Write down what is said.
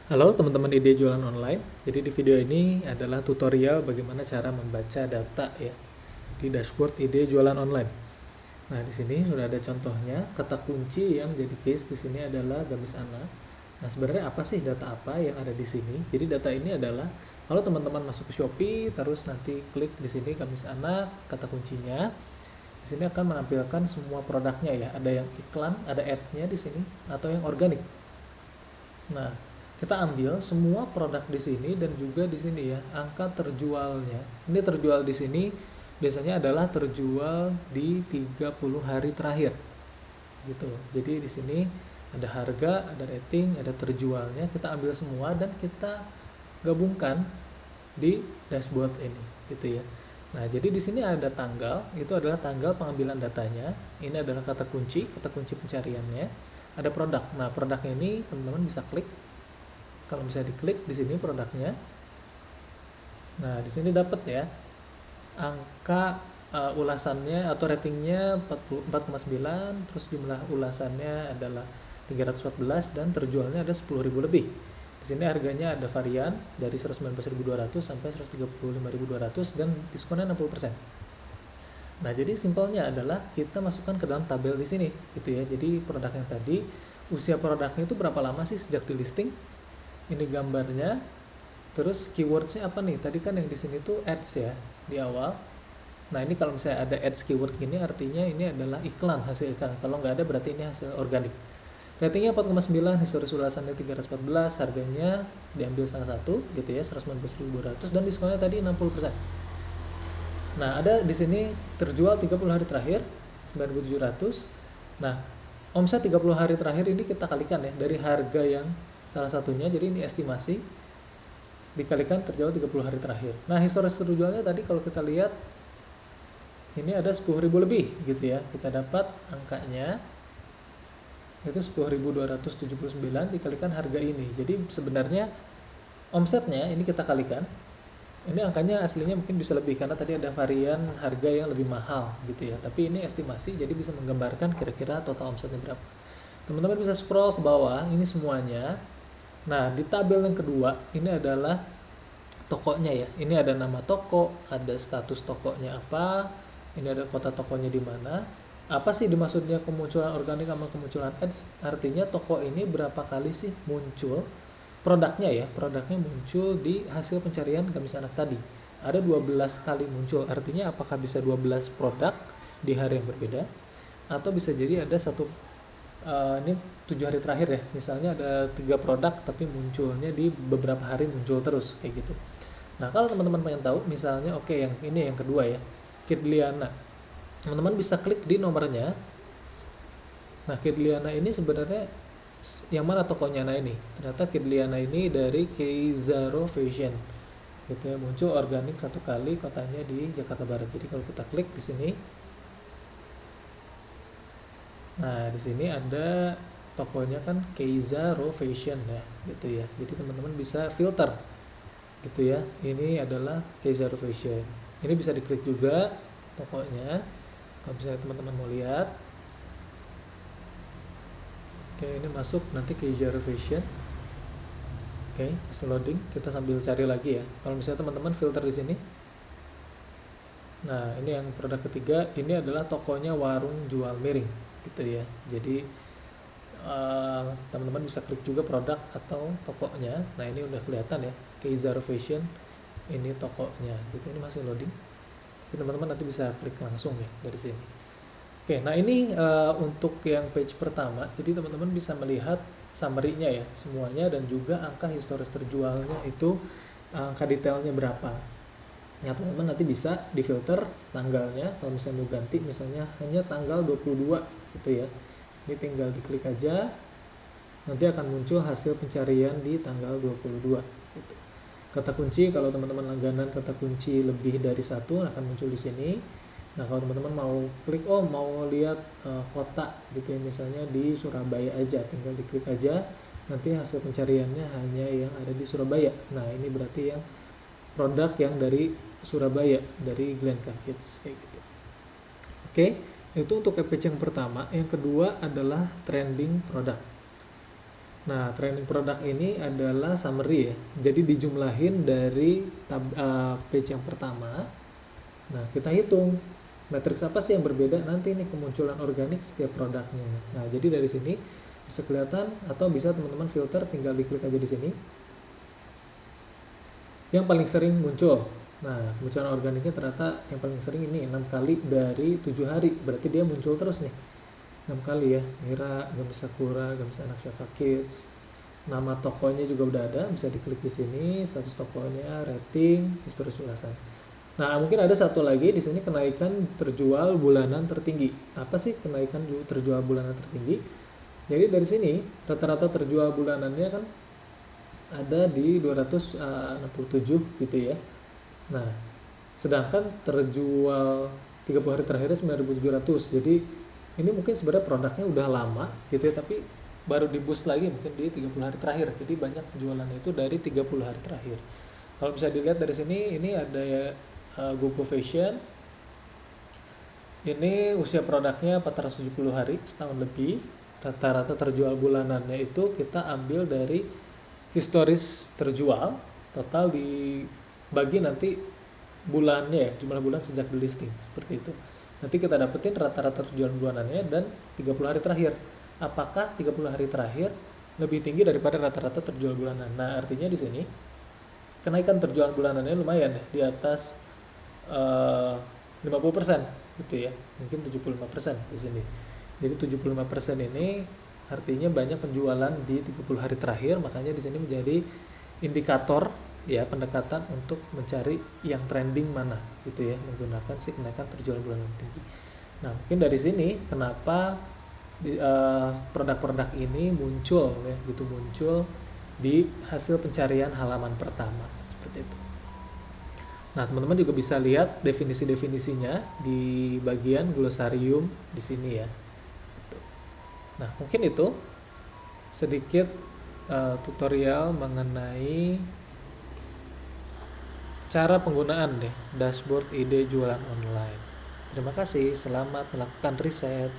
Halo teman-teman ide jualan online. Jadi di video ini adalah tutorial bagaimana cara membaca data ya di dashboard ide jualan online. Nah, di sini sudah ada contohnya. Kata kunci yang jadi case di sini adalah gamis ana. Nah, sebenarnya apa sih data apa yang ada di sini? Jadi data ini adalah kalau teman-teman masuk ke Shopee terus nanti klik di sini gamis ana kata kuncinya. Di sini akan menampilkan semua produknya ya. Ada yang iklan, ada ad-nya di sini atau yang organik. Nah, kita ambil semua produk di sini dan juga di sini ya, angka terjualnya. Ini terjual di sini biasanya adalah terjual di 30 hari terakhir. Gitu. Jadi di sini ada harga, ada rating, ada terjualnya. Kita ambil semua dan kita gabungkan di dashboard ini, gitu ya. Nah, jadi di sini ada tanggal, itu adalah tanggal pengambilan datanya. Ini adalah kata kunci pencariannya. Ada produk. Nah, produknya ini teman-teman bisa klik. Kalau bisa diklik di sini produknya. Nah, di sini dapat ya angka ulasannya atau ratingnya 44,9, terus jumlah ulasannya adalah 314 dan terjualnya ada 10.000 lebih. Di sini harganya ada varian dari 119.200 sampai 135.200 dan diskonnya 60%. Nah, jadi simpelnya adalah kita masukkan ke dalam tabel di sini gitu ya. Jadi produk yang tadi, usia produknya itu berapa lama sih sejak di listing? Ini gambarnya. Terus keywordsnya apa nih? Tadi kan yang di sini tuh ads ya di awal. Nah, ini kalau misalnya ada ads keyword gini artinya ini adalah iklan, hasil iklan. Kalau nggak ada berarti ini hasil organik. Ratingnya 4,9, historis ulasannya 314, harganya diambil salah satu gitu ya, 119.200 dan diskonnya tadi 60%. Nah, ada di sini terjual 30 hari terakhir 9.700. Nah, omset 30 hari terakhir ini kita kalikan ya dari harga yang salah satunya, jadi ini estimasi dikalikan terjual 30 hari terakhir. Nah, historis terjualnya tadi kalau kita lihat ini ada 10.000 lebih gitu ya. Kita dapat angkanya itu 10.279 dikalikan harga ini. Jadi sebenarnya omsetnya ini kita kalikan. Ini angkanya aslinya mungkin bisa lebih karena tadi ada varian harga yang lebih mahal gitu ya. Tapi ini estimasi jadi bisa menggambarkan kira-kira total omsetnya berapa. Teman-teman bisa scroll ke bawah, ini semuanya. Nah, di tabel yang kedua ini adalah tokonya ya. Ini ada nama toko, ada status tokonya apa, ini ada kota tokonya di mana. Apa sih dimaksudnya kemunculan organik sama kemunculan ads? Artinya toko ini berapa kali sih muncul produknya ya, produknya muncul di hasil pencarian gamis anak tadi. Ada 12 kali muncul, artinya apakah bisa 12 produk di hari yang berbeda atau bisa jadi ada satu ini 7 hari terakhir ya, misalnya ada 3 produk tapi munculnya di beberapa hari muncul terus kayak gitu. Nah, kalau teman-teman pengen tahu misalnya oke, yang ini yang kedua ya, Kidliana, teman-teman bisa klik di nomornya. Nah, Kidliana ini sebenarnya yang mana tokonya? Nah, ini ternyata Kidliana ini dari Keizaro Fashion gitu ya, muncul organik satu kali, kotanya di Jakarta Barat. Jadi kalau kita klik di sini, nah di sini ada tokonya kan Keizaro Fashion ya gitu ya. Jadi teman-teman bisa filter gitu ya. Ini adalah Keizaro Fashion. Ini bisa diklik juga tokonya kalau misalnya teman-teman mau lihat. Oke, ini masuk nanti Keizaro Fashion. Oke, masih loading. Kita sambil cari lagi ya. Kalau misalnya teman-teman filter di sini. Nah, ini yang produk ketiga. Ini adalah tokonya Warung Jual Miring gitu ya. Jadi teman-teman bisa klik juga produk atau tokonya. Nah, ini udah kelihatan ya, Keizaro Fashion. Ini tokonya. Gitu, ini masih loading. Teman-teman nanti bisa klik langsung ya dari sini. Oke, nah ini untuk yang page pertama. Jadi teman-teman bisa melihat summary-nya ya semuanya dan juga angka historis terjualnya itu angka detailnya berapa. Ya, teman-teman nanti bisa difilter tanggalnya. Kalau misalnya mau ganti misalnya hanya tanggal 22 gitu ya. Ini tinggal diklik aja. Nanti akan muncul hasil pencarian di tanggal 22 gitu. Kata kunci, kalau teman-teman langganan kata kunci lebih dari satu akan muncul di sini. Nah, kalau teman-teman mau klik, mau lihat kota gitu ya, misalnya di Surabaya aja, tinggal diklik aja, nanti hasil pencariannya hanya yang ada di Surabaya. Nah, ini berarti yang produk yang dari Surabaya, dari Glenka Kids kayak gitu. Oke, itu untuk page yang pertama. Yang kedua adalah trending product. Nah, trending produk ini adalah summary ya. Jadi dijumlahin dari page yang pertama. Nah, kita hitung matriks apa sih yang berbeda nanti nih kemunculan organik setiap produknya. Nah, jadi dari sini bisa kelihatan atau bisa teman-teman filter, tinggal diklik aja di sini. Yang paling sering muncul. Nah, kemunculan organiknya ternyata yang paling sering ini 6 kali dari 7 hari. Berarti dia muncul terus nih. 6 kali ya, Mira, Gamis Sakura, Gamis Anak Syafa Kids. Nama tokonya juga udah ada, bisa diklik di sini, status tokonya, rating, historis ulasan. Nah, mungkin ada satu lagi di sini, kenaikan terjual bulanan tertinggi. Apa sih kenaikan terjual bulanan tertinggi? Jadi dari sini rata-rata terjual bulanannya kan ada di 267 gitu ya. Nah, sedangkan terjual 30 hari terakhir 9.700. Jadi ini mungkin sebenarnya produknya udah lama gitu ya, tapi baru di boost lagi mungkin di 30 hari terakhir. Jadi banyak penjualan itu dari 30 hari terakhir. Kalau bisa dilihat dari sini, ini ada ya Gogo Fashion. Ini usia produknya 470 hari, setahun lebih. Rata-rata terjual bulanannya itu kita ambil dari historis terjual, total dibagi nanti bulannya ya, jumlah bulan sejak di listing, seperti itu. Nanti kita dapetin rata-rata terjual bulanannya dan 30 hari terakhir. Apakah 30 hari terakhir lebih tinggi daripada rata-rata terjual bulanan? Nah, artinya di sini kenaikan terjual bulanannya lumayan ya, di atas 50% gitu ya. Mungkin 75% di sini. Jadi 75% ini artinya banyak penjualan di 30 hari terakhir, makanya di sini menjadi indikator ya pendekatan untuk mencari yang trending mana gitu ya, menggunakan si kenaikan terjual bulanan tinggi. Nah, mungkin dari sini kenapa produk-produk ini muncul ya, gitu, muncul di hasil pencarian halaman pertama seperti itu. Nah, teman-teman juga bisa lihat definisi-definisinya di bagian glosarium di sini ya. Nah, mungkin itu sedikit tutorial mengenai cara penggunaan dashboard ide jualan online. Terima kasih, selamat melakukan riset.